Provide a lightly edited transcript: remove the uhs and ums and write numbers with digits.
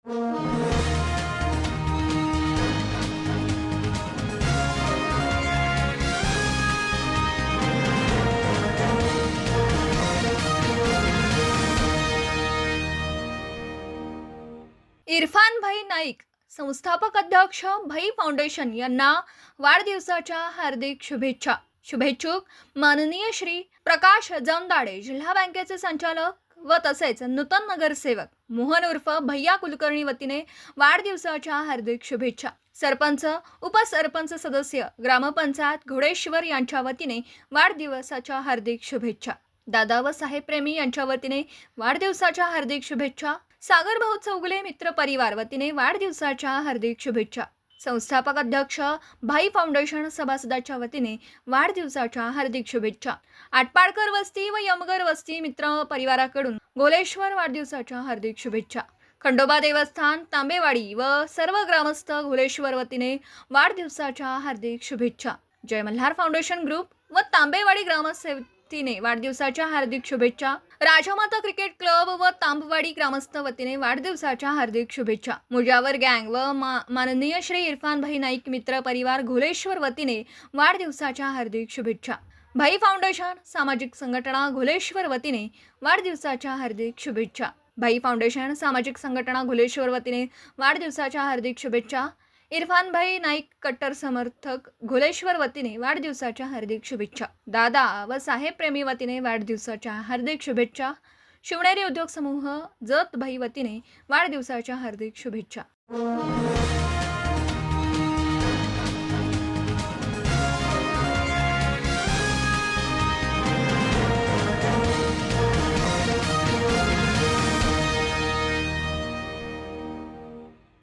इरफान भाई नाईक, संस्थापक अध्यक्ष भाई फाउंडेशन यांना वाढदिवसाच्या हार्दिक शुभेच्छा. शुभेच्छुक माननीय श्री प्रकाश जमदाडे, जिल्हा बँकेचे संचालक व तसेच नूतन नगरसेवक मोहन उर्फ भैया कुलकर्णी वतीने वाढदिवसाच्या हार्दिक शुभेच्छा. सरपंच, उपसरपंच सदस्य, ग्रामपंचायत घोडेश्वर यांच्या वतीने वाढदिवसाच्या हार्दिक शुभेच्छा. दादा व साहेब प्रेमी यांच्या वतीने वाढदिवसाच्या हार्दिक शुभेच्छा. सागर भाऊ चौगुले मित्र परिवार वतीने वाढदिवसाच्या हार्दिक शुभेच्छा. संस्थापक अध्यक्ष भाई फाउंडेशन सभासदाच्या वतीने वाढदिवसाच्या हार्दिक शुभेच्छा. आटपाडकर वस्ती व यमगर वस्ती मित्र परिवाराकडून गोलेश्वर वाढदिवसाच्या हार्दिक शुभेच्छा. खंडोबा देवस्थान तांबेवाडी व सर्व ग्रामस्थ घोलेश्वर वतीने वाढदिवसाच्या हार्दिक शुभेच्छा. जय मल्हार फाउंडेशन ग्रुप व तांबेवाडी ग्रामस्थ वतीने वाढदिवसाच्या हार्दिक शुभेच्छा. राजामाता क्रिकेट क्लब व तांबवाडी ग्रामस्थ वतीने वाढदिवसाच्या हार्दिक शुभेच्छा. मुजावर गँग व माननीय श्री इरफान भाई नाईक मित्र परिवार घोलेश्वर वतीने वाढदिवसाच्या हार्दिक शुभेच्छा. भाई फाउंडेशन सामाजिक संघटना घोलेश्वर वतीने वाढदिवसाच्या हार्दिक शुभेच्छा. भाई फाउंडेशन सामाजिक संघटना घोलेश्वर वतीने वाढदिवसाच्या हार्दिक शुभेच्छा. इरफान भाई नाईक कट्टर समर्थक घोलेश्वर वतीने वाढदिवसाच्या हार्दिक शुभेच्छा. दादा व साहेब प्रेमी वतीने वाढदिवसाच्या हार्दिक शुभेच्छा. शिवनेरी उद्योग समूह जत भाई वतीने वाढदिवसाच्या हार्दिक शुभेच्छा.